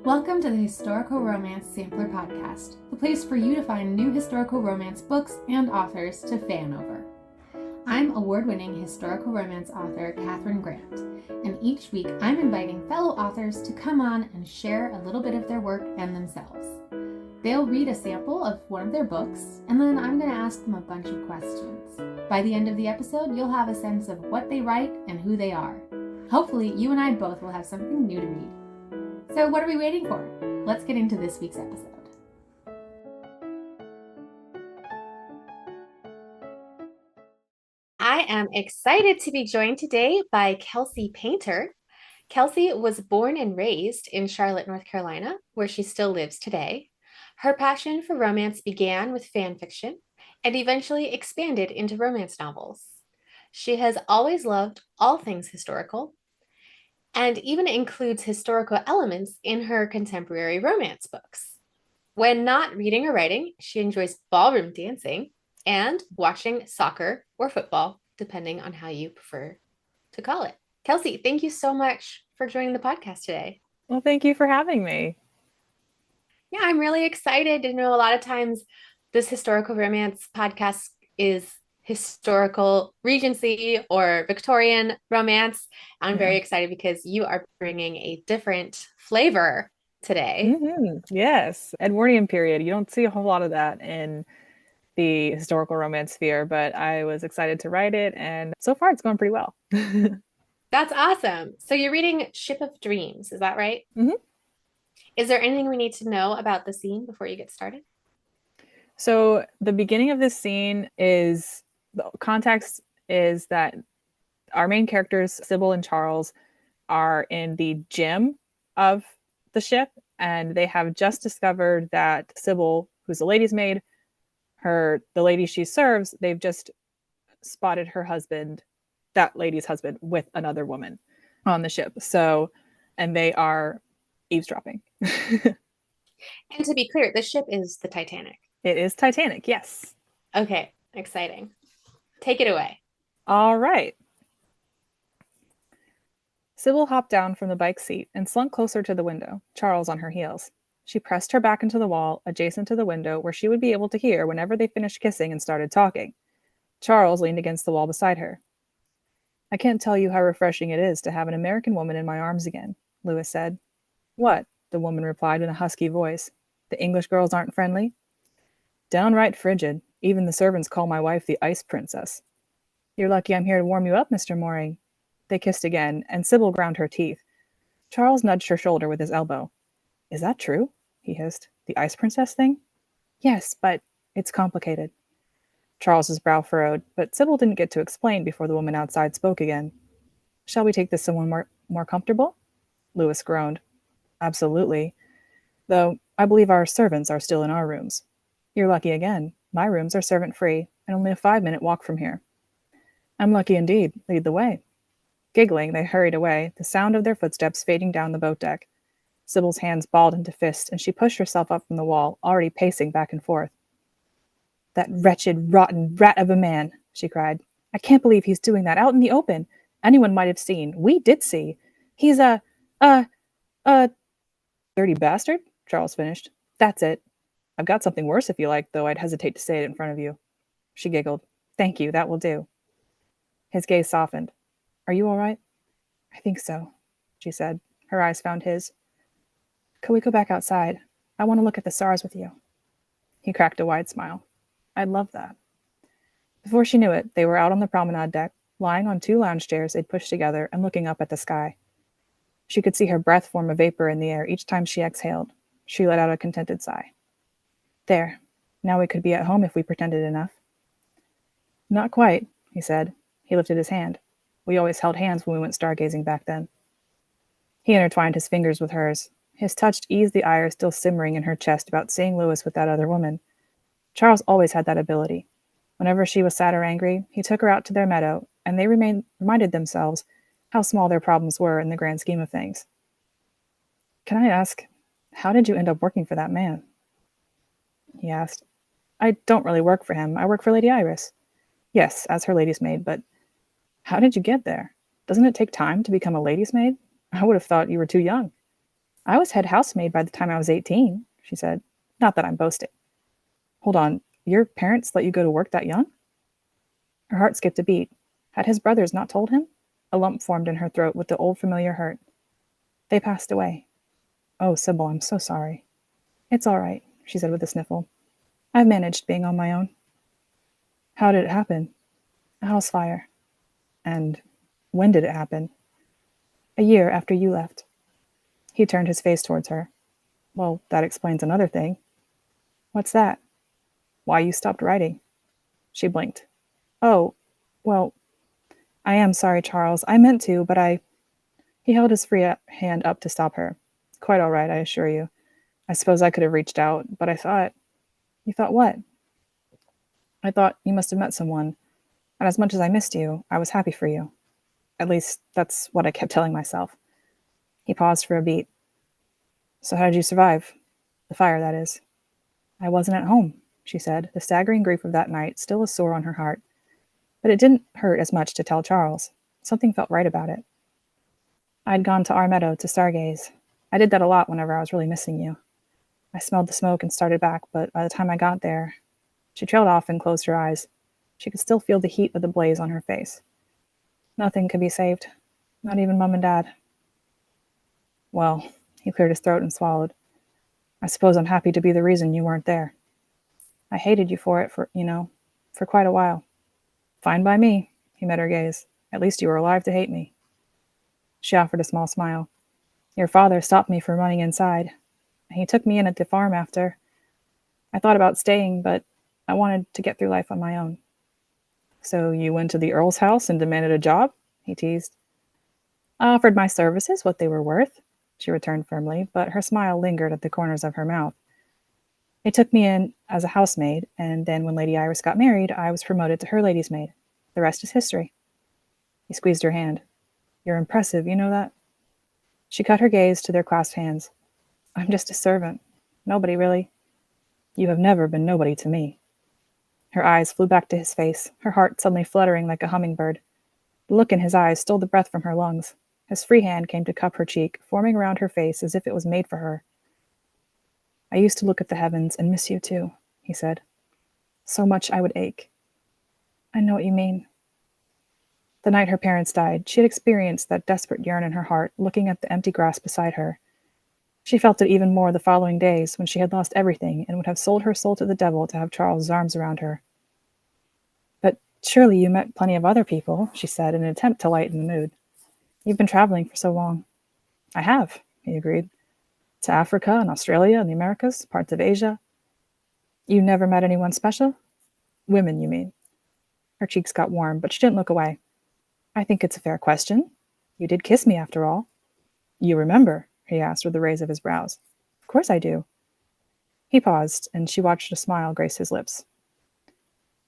Welcome to the Historical Romance Sampler Podcast, the place for you to find new historical romance books and authors to fan over. I'm award-winning historical romance author Katherine Grant, and each week I'm inviting fellow authors to come on and share a little bit of their work and themselves. They'll read a sample of one of their books, and then I'm going to ask them a bunch of questions. By the end of the episode, you'll have a sense of what they write and who they are. Hopefully, you and I both will have something new to read. So what are we waiting for? Let's get into this week's episode. I am excited to be joined today by Kelsey Painter. Kelsey was born and raised in Charlotte, North Carolina, where she still lives today. Her passion for romance began with fan fiction and eventually expanded into romance novels. She has always loved all things historical, and even includes historical elements in her contemporary romance books. When not reading or writing, she enjoys ballroom dancing and watching soccer or football, depending on how you prefer to call it. Kelsey, thank you so much for joining the podcast today. Well, thank you for having me. Yeah, I'm really excited. A lot of times this historical romance podcast is historical Regency or Victorian romance. I'm very excited because you are bringing a different flavor today. Yes, Edwardian period. You don't see a whole lot of that in the historical romance sphere, but I was excited to write it, and so far it's going pretty well. That's awesome. So you're reading Ship of Dreams, is that right? Mm-hmm. Is there anything we need to know about the scene before you get started? So the beginning of this scene is, the context is that our main characters, Sybil and Charles, are in the gym of the ship, and they have just discovered that Sybil, who's a lady's maid, the lady she serves, they've just spotted her husband, that lady's husband, with another woman on the ship. So, and they are eavesdropping. And to be clear, the ship is the Titanic. It is Titanic, yes. Okay, exciting. Take it away. All right. Sybil hopped down from the bike seat and slunk closer to the window, Charles on her heels. She pressed her back into the wall, adjacent to the window, where she would be able to hear whenever they finished kissing and started talking. Charles leaned against the wall beside her. I can't tell you how refreshing it is to have an American woman in my arms again, Lewis said. What? The woman replied in a husky voice. The English girls aren't friendly? Downright frigid. Even the servants call my wife the Ice Princess. You're lucky I'm here to warm you up, Mr. Moring. They kissed again, and Sybil ground her teeth. Charles nudged her shoulder with his elbow. Is that true? He hissed. The Ice Princess thing? Yes, but it's complicated. Charles's brow furrowed, but Sybil didn't get to explain before the woman outside spoke again. Shall we take this somewhere more comfortable? Lewis groaned. Absolutely. Though I believe our servants are still in our rooms. You're lucky again. My rooms are servant-free, and only a 5-minute walk from here. I'm lucky indeed. Lead the way. Giggling, they hurried away, the sound of their footsteps fading down the boat deck. Sybil's hands balled into fists, and she pushed herself up from the wall, already pacing back and forth. That wretched, rotten rat of a man, she cried. I can't believe he's doing that out in the open. Anyone might have seen. We did see. He's a dirty bastard, Charles finished. That's it. I've got something worse if you like, though I'd hesitate to say it in front of you. She giggled. Thank you, that will do. His gaze softened. Are you all right? I think so, she said. Her eyes found his. Could we go back outside? I want to look at the stars with you. He cracked a wide smile. I'd love that. Before she knew it, they were out on the promenade deck, lying on 2 lounge chairs they'd pushed together and looking up at the sky. She could see her breath form a vapor in the air each time she exhaled. She let out a contented sigh. There. Now we could be at home if we pretended enough. Not quite, he said. He lifted his hand. We always held hands when we went stargazing back then. He intertwined his fingers with hers. His touch eased the ire still simmering in her chest about seeing Lewis with that other woman. Charles always had that ability. Whenever she was sad or angry, he took her out to their meadow, and they reminded themselves how small their problems were in the grand scheme of things. Can I ask, how did you end up working for that man? He asked. I don't really work for him. I work for Lady Iris. Yes, as her lady's maid, but how did you get there? Doesn't it take time to become a lady's maid? I would have thought you were too young. I was head housemaid by the time I was 18, she said. Not that I'm boasting. Hold on, your parents let you go to work that young? Her heart skipped a beat. Had his brothers not told him? A lump formed in her throat with the old familiar hurt. They passed away. Oh, Sybil, I'm so sorry. It's all right, she said with a sniffle. I've managed being on my own. How did it happen? A house fire. And when did it happen? A year after you left. He turned his face towards her. Well, that explains another thing. What's that? Why you stopped writing. She blinked. Oh, well, I am sorry, Charles. I meant to, but I. He held his free hand up to stop her. Quite all right, I assure you. I suppose I could have reached out, but I thought. You thought what? I thought you must have met someone, and as much as I missed you, I was happy for you. At least, that's what I kept telling myself. He paused for a beat. So, how did you survive? The fire, that is. I wasn't at home, she said, the staggering grief of that night still a sore on her heart. But it didn't hurt as much to tell Charles. Something felt right about it. I'd gone to our meadow to stargaze. I did that a lot whenever I was really missing you. I smelled the smoke and started back, but by the time I got there, she trailed off and closed her eyes. She could still feel the heat of the blaze on her face. Nothing could be saved, not even Mum and Dad. Well, he cleared his throat and swallowed. I suppose I'm happy to be the reason you weren't there. I hated you for it for quite a while. Fine by me, he met her gaze. At least you were alive to hate me. She offered a small smile. Your father stopped me from running inside. He took me in at the farm after. I thought about staying, but I wanted to get through life on my own. So you went to the Earl's house and demanded a job? He teased. I offered my services what they were worth, she returned firmly, but her smile lingered at the corners of her mouth. They took me in as a housemaid, and then when Lady Iris got married, I was promoted to her lady's maid. The rest is history. He squeezed her hand. You're impressive, you know that? She cut her gaze to their clasped hands. I'm just a servant. Nobody, really. You have never been nobody to me. Her eyes flew back to his face, her heart suddenly fluttering like a hummingbird. The look in his eyes stole the breath from her lungs. His free hand came to cup her cheek, forming around her face as if it was made for her. I used to look at the heavens and miss you too, he said. So much I would ache. I know what you mean. The night her parents died, she had experienced that desperate yearn in her heart, looking at the empty grass beside her. She felt it even more the following days, when she had lost everything and would have sold her soul to the devil to have Charles's arms around her. But surely you met plenty of other people, she said, in an attempt to lighten the mood. You've been traveling for so long. I have, he agreed. To Africa and Australia and the Americas, parts of Asia. You never met anyone special? Women, you mean? Her cheeks got warm, but she didn't look away. I think it's a fair question. You did kiss me, after all. You remember? He asked with a raise of his brows. Of course I do. He paused, and she watched a smile grace his lips.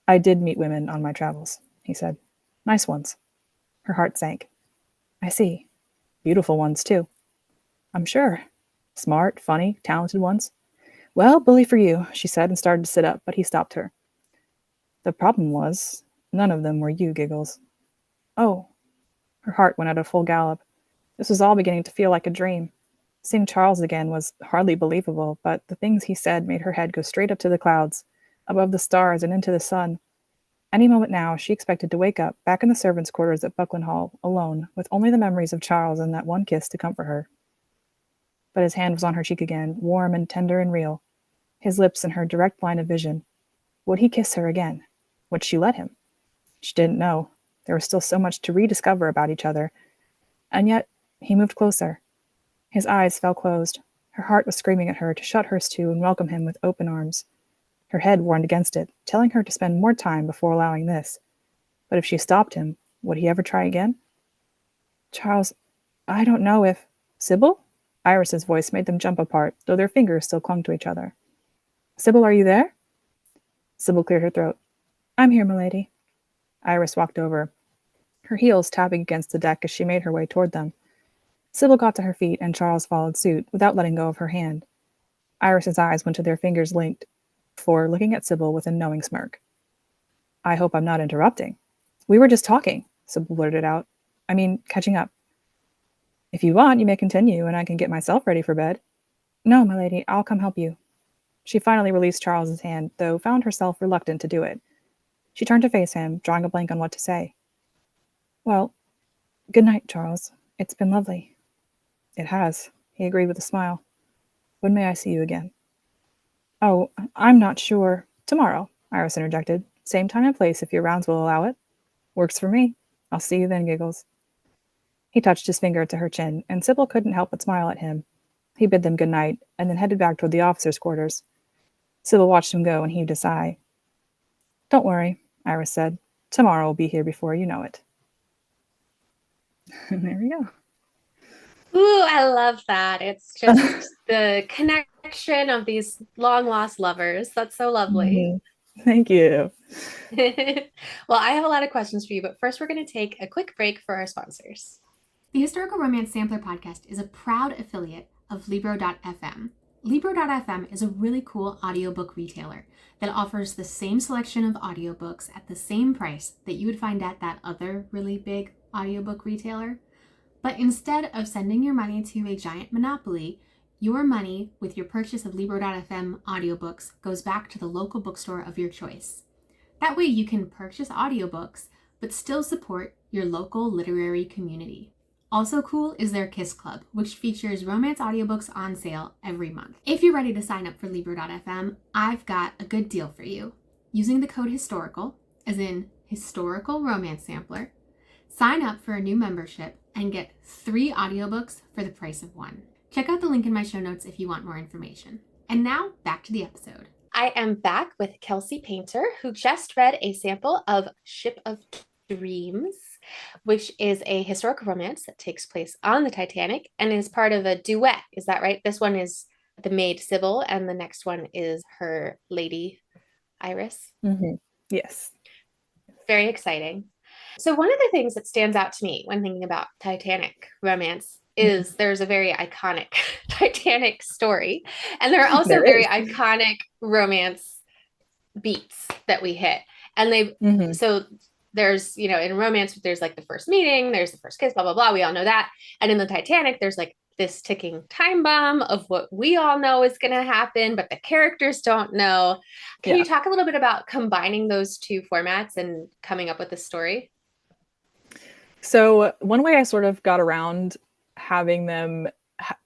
I did meet women on my travels, he said. Nice ones. Her heart sank. I see. Beautiful ones, too. I'm sure. Smart, funny, talented ones. Well, bully for you, she said, and started to sit up, but he stopped her. The problem was, none of them were you, Giggles. Oh. Her heart went at a full gallop. This was all beginning to feel like a dream. Seeing Charles again was hardly believable, but the things he said made her head go straight up to the clouds, above the stars and into the sun. Any moment now, she expected to wake up, back in the servants' quarters at Buckland Hall, alone, with only the memories of Charles and that one kiss to comfort her. But his hand was on her cheek again, warm and tender and real, his lips in her direct line of vision. Would he kiss her again? Would she let him? She didn't know. There was still so much to rediscover about each other. And yet, he moved closer. His eyes fell closed. Her heart was screaming at her to shut hers to and welcome him with open arms. Her head warned against it, telling her to spend more time before allowing this. But if she stopped him, would he ever try again? Charles, I don't know if... Sybil? Iris's voice made them jump apart, though their fingers still clung to each other. Sybil, are you there? Sybil cleared her throat. I'm here, milady. Iris walked over, her heels tapping against the deck as she made her way toward them. Sybil got to her feet, and Charles followed suit, without letting go of her hand. Iris's eyes went to their fingers linked, before looking at Sybil with a knowing smirk. I hope I'm not interrupting. We were just talking, Sybil blurted out. I mean, catching up. If you want, you may continue, and I can get myself ready for bed. No, my lady, I'll come help you. She finally released Charles's hand, though found herself reluctant to do it. She turned to face him, drawing a blank on what to say. Well, good night, Charles. It's been lovely. It has, he agreed with a smile. When may I see you again? Oh, I'm not sure. Tomorrow, Iris interjected. Same time and place if your rounds will allow it. Works for me. I'll see you then, Giggles. He touched his finger to her chin, and Sybil couldn't help but smile at him. He bid them good night, and then headed back toward the officers' quarters. Sybil watched him go and heaved a sigh. Don't worry, Iris said. Tomorrow will be here before you know it. And there we go. Ooh, I love that. It's just the connection of these long-lost lovers. That's so lovely. Thank you. Well, I have a lot of questions for you, but first we're going to take a quick break for our sponsors. The Historical Romance Sampler Podcast is a proud affiliate of Libro.fm. Libro.fm is a really cool audiobook retailer that offers the same selection of audiobooks at the same price that you would find at that other really big audiobook retailer. But instead of sending your money to a giant monopoly, your money with your purchase of Libro.fm audiobooks goes back to the local bookstore of your choice. That way you can purchase audiobooks, but still support your local literary community. Also cool is their Kiss Club, which features romance audiobooks on sale every month. If you're ready to sign up for Libro.fm, I've got a good deal for you. Using the code HISTORICAL, as in Historical Romance Sampler, sign up for a new membership and get 3 audiobooks for the price of 1. Check out the link in my show notes if you want more information. And now, back to the episode. I am back with Kelsey Painter, who just read a sample of Ship of Dreams, which is a historical romance that takes place on the Titanic and is part of a duet. Is that right? This one is the maid Sybil, and the next one is her lady Iris. Mm-hmm. Yes. Very exciting. So one of the things that stands out to me when thinking about Titanic romance is there's a very iconic Titanic story, and there are also very iconic romance beats that we hit. And they so there's, you know, in romance, there's like the first meeting, there's the first kiss, blah, blah, blah. We all know that. And in the Titanic, there's like this ticking time bomb of what we all know is going to happen, but the characters don't know. Can you talk a little bit about combining those two formats and coming up with a story? So one way I sort of got around having them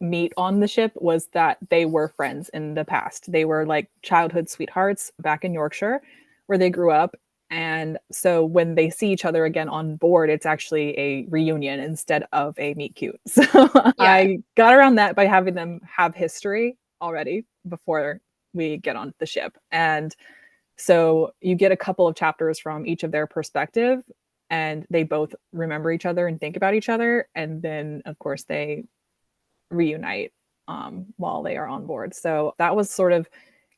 meet on the ship was that they were friends in the past. They were like childhood sweethearts back in Yorkshire where they grew up. And so when they see each other again on board, it's actually a reunion instead of a meet cute. So I got around that by having them have history already before we get on the ship. And so you get a couple of chapters from each of their perspective, and they both remember each other and think about each other. And then, of course, they reunite while they are on board. So that was sort of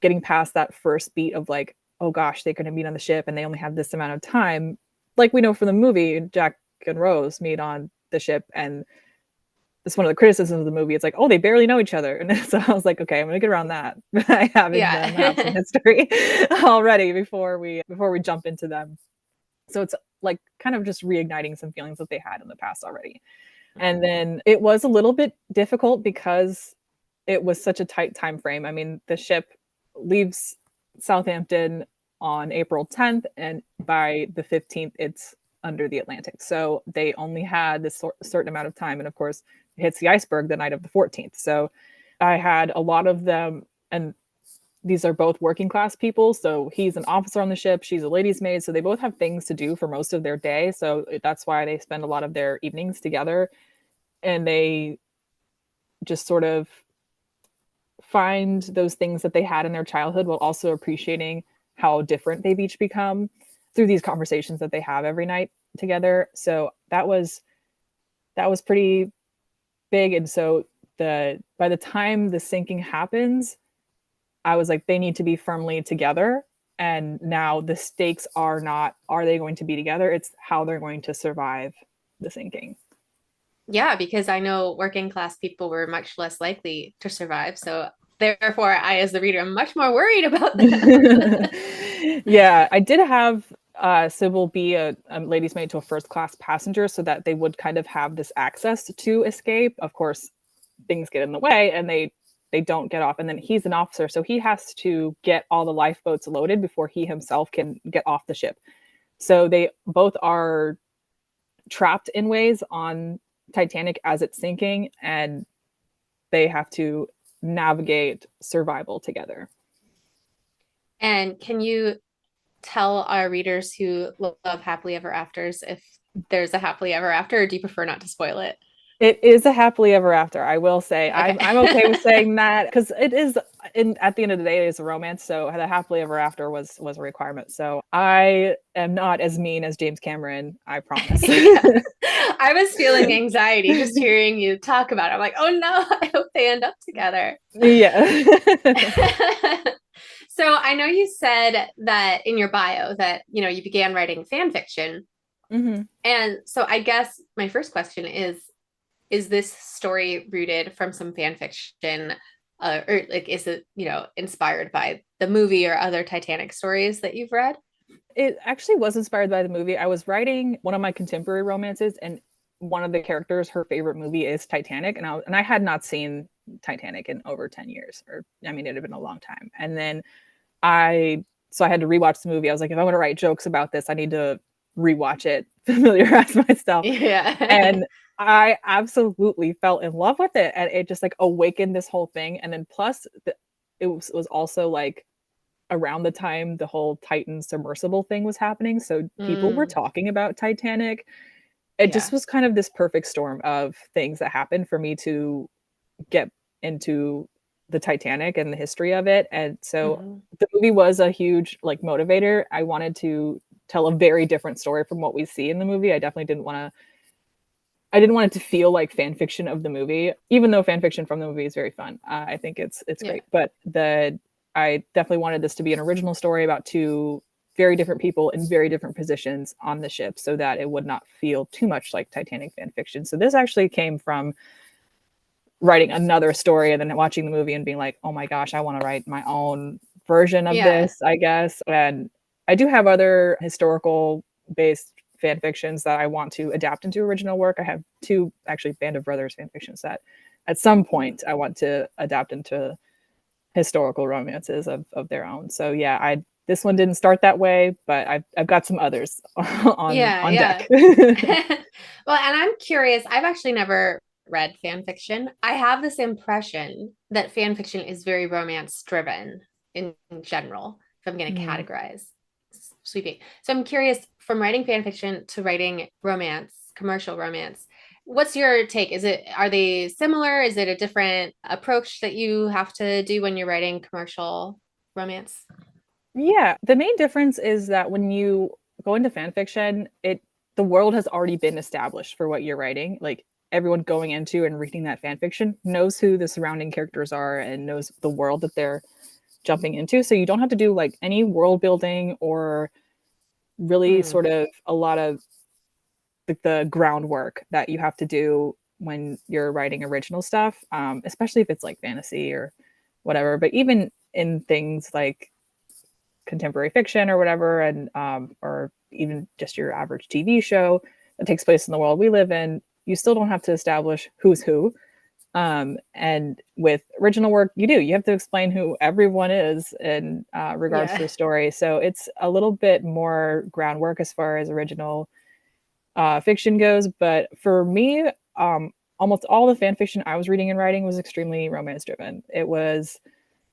getting past that first beat of like, oh gosh, they're going to meet on the ship and they only have this amount of time. Like we know from the movie, Jack and Rose meet on the ship, and it's one of the criticisms of the movie. It's like, oh, they barely know each other. And so I was like, okay, I'm going to get around that by having them have some history already before we jump into them. So it's like kind of just reigniting some feelings that they had in the past already. And then it was a little bit difficult because it was such a tight time frame. I mean, the ship leaves Southampton on April 10th, and by the 15th, it's under the Atlantic. So they only had this certain amount of time. And of course, it hits the iceberg the night of the 14th. So I had a lot of them, and these are both working class people. So he's an officer on the ship, she's a lady's maid. So they both have things to do for most of their day. So that's why they spend a lot of their evenings together. And they just sort of find those things that they had in their childhood while also appreciating how different they've each become through these conversations that they have every night together. So that was pretty big. And so by the time the sinking happens, I was like, they need to be firmly together. And now the stakes are not, are they going to be together? It's how they're going to survive the sinking. Yeah, because I know working class people were much less likely to survive. So therefore, I, as the reader, am much more worried about them. Yeah, I did have Sybil be a lady's maid to a first class passenger so that they would kind of have this access to escape. Of course, things get in the way and they don't get off. And then he's an officer, so he has to get all the lifeboats loaded before he himself can get off the ship. So they both are trapped in ways on Titanic as it's sinking, and they have to navigate survival together. And can you tell our readers who love happily ever afters if there's a happily ever after, or do you prefer not to spoil it? It is a happily ever after. I will say Okay. I'm okay with saying that because it is. At the end of the day, it is a romance. So the happily ever after was a requirement. So I am not as mean as James Cameron. I promise. Yeah. I was feeling anxiety just hearing you talk about it. I'm like, oh no, I hope they end up together. Yeah. So I know you said that in your bio that, you know, you began writing fan fiction. Mm-hmm. And so I guess my first question is this story rooted from some fan fiction? Or like, is it, you know, inspired by the movie or other Titanic stories that you've read? It actually was inspired by the movie. I was writing one of my contemporary romances, and one of the characters, her favorite movie is Titanic, and I had not seen Titanic in over 10 years, or I mean, it had been a long time. And then I had to rewatch the movie. I was like, if I want to write jokes about this, I need to rewatch it, familiarize myself. Yeah. And I absolutely fell in love with it, and it just like awakened this whole thing. And then plus, it was also like around the time the whole Titan submersible thing was happening, so people were Mm, talking about Titanic. It just yeah. was kind of this perfect storm of things that happened for me to get into the Titanic and the history of it. And so Mhm. the movie was a huge like motivator. I wanted to tell a very different story from what we see in the movie. I didn't want it to feel like fan fiction of the movie, even though fan fiction from the movie is very fun. I think it's Yeah. great, but I definitely wanted this to be an original story about two very different people in very different positions on the ship, so that it would not feel too much like Titanic fan fiction. So this actually came from writing another story and then watching the movie and being like, oh my gosh, I want to write my own version of Yeah. this, I guess. And I do have other historical based fan fictions that I want to adapt into original work. I have two actually Band of Brothers fan fictions that at some point I want to adapt into historical romances of their own. So yeah, I this one didn't start that way, but I've got some others Yeah, on yeah. deck. Well, and I'm curious, I've actually never read fan fiction. I have this impression that fan fiction is very romance driven in general, if I'm going to Mm. categorize sweeping. So I'm curious, from writing fan fiction to writing romance, commercial romance, what's your take? Are they similar? Is it a different approach that you have to do when you're writing commercial romance? Yeah, the main difference is that when you go into fan fiction, the world has already been established for what you're writing. Like everyone going into and reading that fan fiction knows who the surrounding characters are and knows the world that they're jumping into. So you don't have to do like any world building or really Mm, sort of a lot of the groundwork that you have to do when you're writing original stuff, especially if it's like fantasy or whatever. But even in things like contemporary fiction or whatever, and or even just your average TV show that takes place in the world we live in, you still don't have to establish who's who. And with original work, you do. You have to explain who everyone is in regards to yeah. the story. So it's a little bit more groundwork as far as original fiction goes. But for me, almost all the fan fiction I was reading and writing was extremely romance driven. It was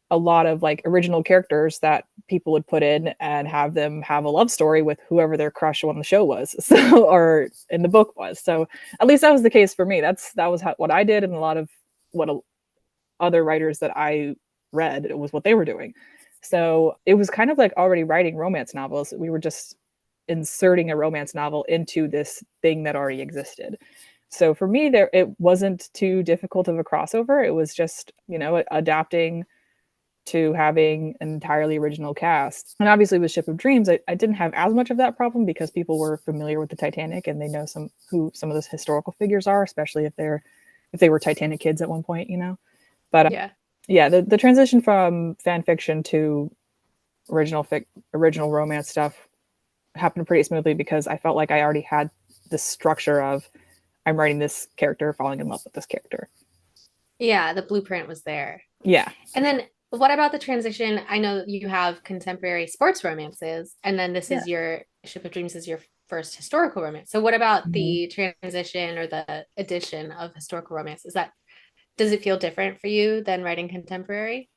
a lot of like original characters that people would put in and have them have a love story with whoever their crush on the show was, so or in the book was. So at least that was the case for me. That was what I did, and a lot of what other writers that I read, it was what they were doing. So it was kind of like already writing romance novels. We were just inserting a romance novel into this thing that already existed. So for me, there it wasn't too difficult of a crossover. It was just, adapting to having an entirely original cast. And obviously with Ship of Dreams, I didn't have as much of that problem because people were familiar with the Titanic and they know who some of those historical figures are, especially if they were Titanic kids at one point. But Yeah. yeah, the transition from fan fiction to original romance stuff happened pretty smoothly because I felt like I already had the structure of I'm writing this character, falling in love with this character. Yeah, the blueprint was there. Yeah. And then what about the transition? I know you have contemporary sports romances, and then this Yeah. is your Ship of Dreams is your first historical romance. So what about Mhm. the transition or the addition of historical romance? Is that does it feel different for you than writing contemporary?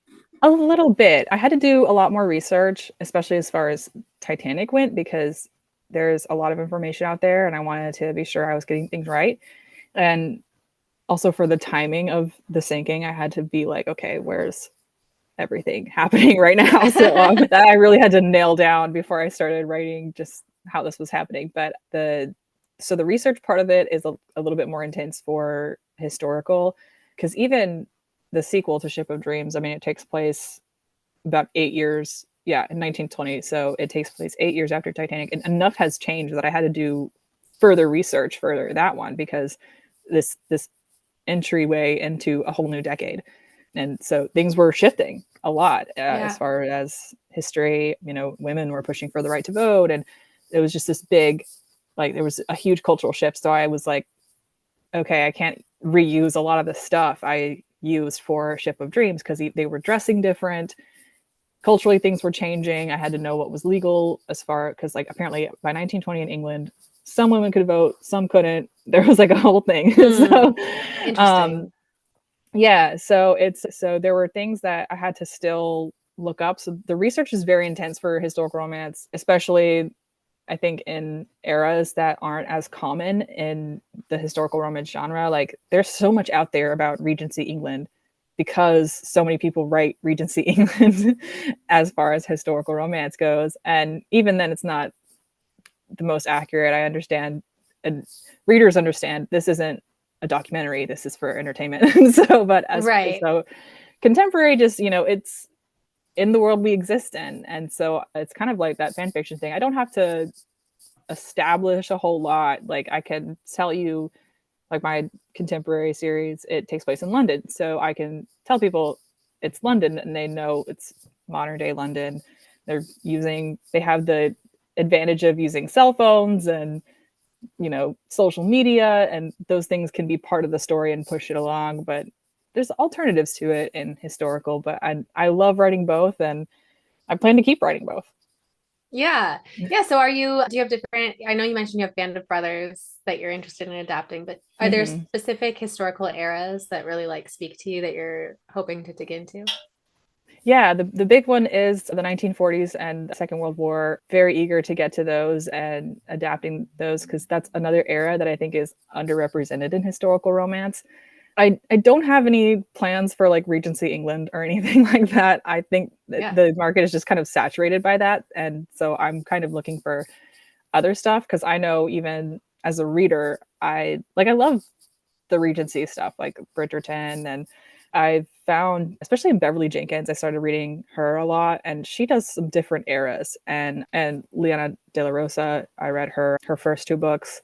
A little bit. I had to do a lot more research, especially as far as Titanic went, because there's a lot of information out there and I wanted to be sure I was getting things right. And also for the timing of the sinking, I had to be like, okay, where's everything happening right now? So that I really had to nail down before I started writing just how this was happening. But the research part of it is a little bit more intense for historical, because even the sequel to Ship of Dreams, I mean, it takes place about 8 years, yeah, in 1920. So it takes place 8 years after Titanic, and enough has changed that I had to do further research further that one because this entryway into a whole new decade. And so things were shifting a lot as Yeah. far as history. You know, women were pushing for the right to vote, and it was just this big, like, there was a huge cultural shift. So I was like, okay, I can't reuse a lot of the stuff I used for Ship of Dreams because they were dressing different. Culturally, things were changing. I had to know what was legal as far because, like, apparently by 1920 in England, some women could vote, some couldn't. There was like a whole thing. So, Mm, um, interesting. yeah, so there were things that I had to still look up. So the research is very intense for historical romance, especially I think in eras that aren't as common in the historical romance genre. Like there's so much out there about Regency England because so many people write Regency England as far as historical romance goes. And even then it's not the most accurate. I understand and readers understand this isn't a documentary, this is for entertainment. So but as Right. so contemporary just, it's in the world we exist in. And so it's kind of like that fan fiction thing. I don't have to establish a whole lot. Like I can tell you, like my contemporary series, it takes place in London. So I can tell people it's London and they know it's modern day London. They have the advantage of using cell phones and, social media, and those things can be part of the story and push it along. But there's alternatives to it in historical, but I love writing both and I plan to keep writing both. Yeah. Yeah. So do you have different, I know you mentioned you have Band of Brothers that you're interested in adapting, but are there Mm-hmm. specific historical eras that really like speak to you that you're hoping to dig into? Yeah, the big one is the 1940s and the Second World War. Very eager to get to those and adapting those because that's another era that I think is underrepresented in historical romance. I don't have any plans for like Regency England or anything like that. I think that Yeah. the market is just kind of saturated by that. And so I'm kind of looking for other stuff because I know even as a reader, I love the Regency stuff like Bridgerton, and I've found, especially in Beverly Jenkins, I started reading her a lot, and she does some different eras. And Liana de la Rosa, I read her first two books,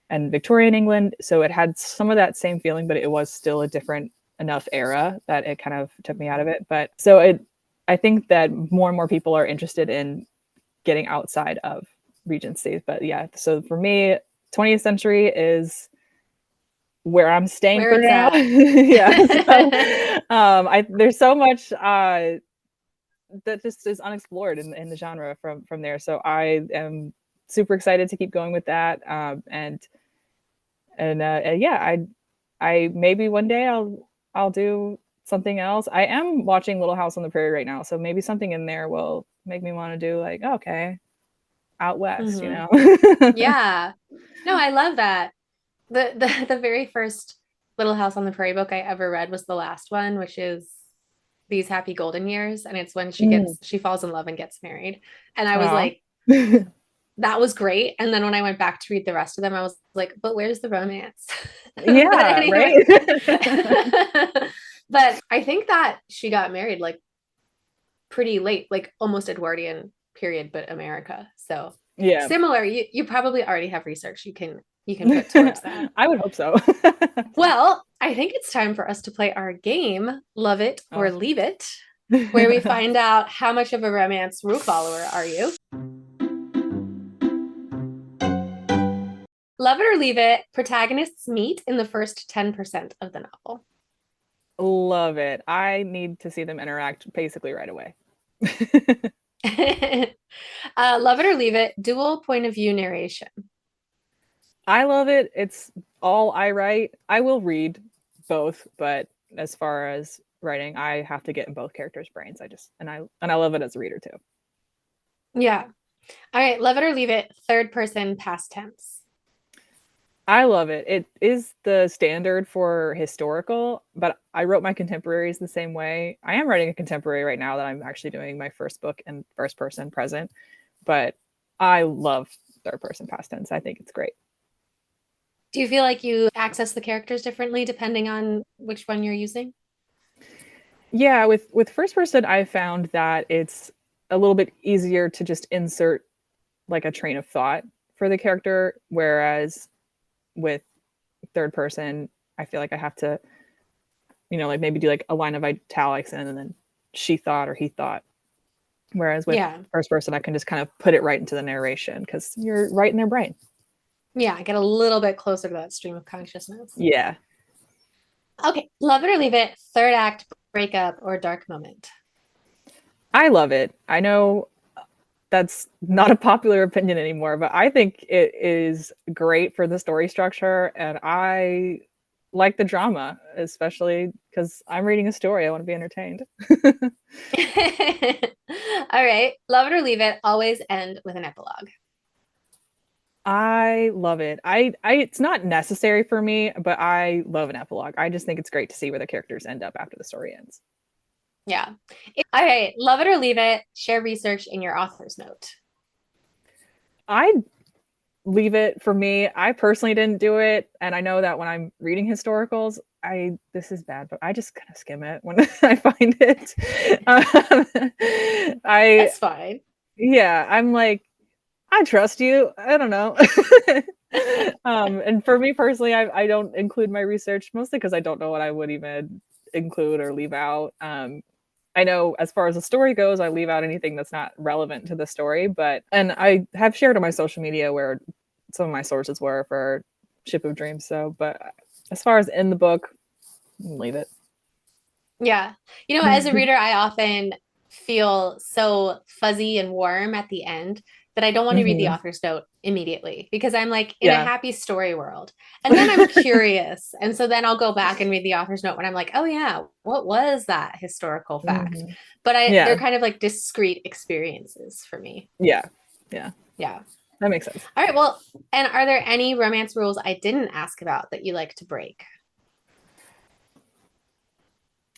and Victorian England, so it had some of that same feeling, but it was still a different enough era that it kind of took me out of it. But so I think that more and more people are interested in getting outside of Regency. But yeah, so for me, 20th century is where I'm staying Where for it's now. at. Yeah. So I there's so much that just is unexplored in the genre from there. So I am super excited to keep going with that. And yeah, I maybe one day I'll do something else. I am watching Little House on the Prairie right now, so maybe something in there will make me want to do like, okay, out west, Hmm. Yeah. No, I love that. The very first Little House on the Prairie book I ever read was the last one, which is These Happy Golden Years, and it's when Mm. she falls in love and gets married. And I was Wow. like, that was great. And then when I went back to read the rest of them, I was like, but where's the romance? But Yeah, anyway. right. But I think that she got married like pretty late, like almost Edwardian period, but America. So Yeah. similar, you probably already have research you can put towards that. I would hope so. Well, I think it's time for us to play our game, Love It or Oh. Leave It, where we find out how much of a romance rule follower are you. Love it or leave it, protagonists meet in the first 10% of the novel. Love it. I need to see them interact basically right away. Love it or leave it, dual point of view narration. I love it. It's all I write. I will read both, but as far as writing, I have to get in both characters' brains. I love it as a reader too. Yeah. All right. Love it or leave it, third person past tense. I love it. It is the standard for historical, but I wrote my contemporaries the same way. I am writing a contemporary right now that I'm actually doing my first book in first person present, but I love third person past tense. I think it's great. Do you feel like you access the characters differently depending on which one you're using? Yeah, with first person, I found that it's a little bit easier to just insert like a train of thought for the character, whereas with third person, I feel like I have to, like maybe do like a line of italics and then she thought or he thought. Whereas with Yeah. first person, I can just kind of put it right into the narration because you're right in their brain. Yeah. Get a little bit closer to that stream of consciousness. Yeah. Okay. Love it or leave it, third act breakup or dark moment. I love it. I know that's not a popular opinion anymore, but I think it is great for the story structure. And I like the drama, especially because I'm reading a story. I want to be entertained. All right. Love it or leave it, always end with an epilogue. I love it. It's not necessary for me, but I love an epilogue. I just think it's great to see where the characters end up after the story ends. Yeah. All right. Love it or leave it, share research in your author's note. I leave it for me. I personally didn't do it, and I know that when I'm reading historicals, this is bad, but I just kind of skim it when I find it. I That's fine. Yeah, I'm like, I trust you. I don't know. And for me personally, I don't include my research mostly because I don't know what I would even include or leave out. I know as far as the story goes, I leave out anything that's not relevant to the story, and I have shared on my social media where some of my sources were for Ship of Dreams. So, but as far as in the book, leave it. Yeah. As a reader, I often feel so fuzzy and warm at the end that I don't want to read the Hmm. author's note immediately because I'm like in a Yeah. happy story world. And then I'm curious. And so then I'll go back and read the author's note when I'm like, oh yeah, what was that historical fact? Hmm. But they're Yeah. kind of like discrete experiences for me. Yeah. Yeah. Yeah. That makes sense. All right. Well, and are there any romance rules I didn't ask about that you like to break?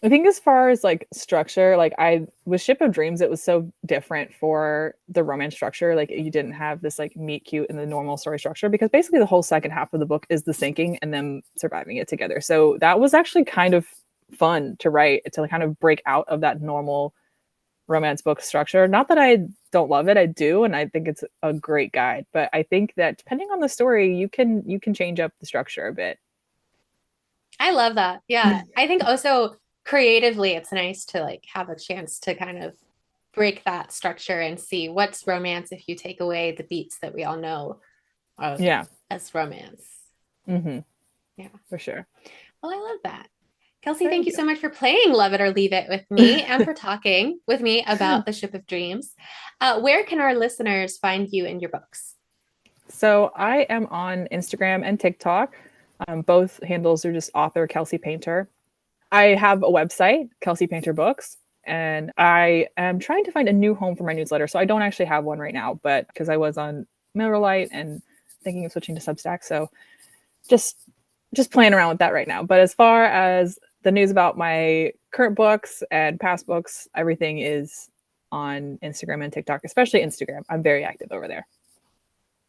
I think as far as like structure, like I with Ship of Dreams, it was so different for the romance structure. Like you didn't have this like meet cute in the normal story structure because basically the whole second half of the book is the sinking and them surviving it together. So that was actually kind of fun to write to kind of break out of that normal romance book structure. Not that I don't love it, I do, and I think it's a great guide. But I think that depending on the story, you can change up the structure a bit. I love that. Yeah. I think also creatively, it's nice to like have a chance to kind of break that structure and see what's romance if you take away the beats that we all know of Yeah. as romance. Hmm. Yeah. For sure. Well, I love that. Kelsey, thank Thank you you. so much for playing Love It or Leave It with me and for talking with me about the Ship of Dreams. Where can our listeners find you and your books? So I am on Instagram and TikTok. Both handles are just author Kelsey Painter. I have a website, Kelsey Painter Books, and I am trying to find a new home for my newsletter. So I don't actually have one right now, but because I was on Millerlite and thinking of switching to Substack, so just playing around with that right now. But as far as the news about my current books and past books, everything is on Instagram and TikTok, especially Instagram. I'm very active over there.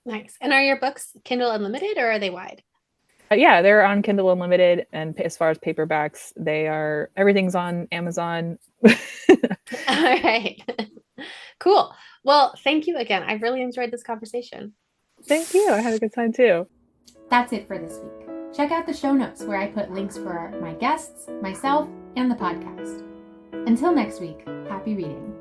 Nice. And are your books Kindle Unlimited or are they wide? Yeah, they're on Kindle Unlimited, and as far as paperbacks, everything's on Amazon. All right. Cool. Well, thank you again. I've really enjoyed this conversation. Thank you. I had a good time too. That's it for this week. Check out the show notes where I put links for my guests, myself, and the podcast. Until next week, happy reading.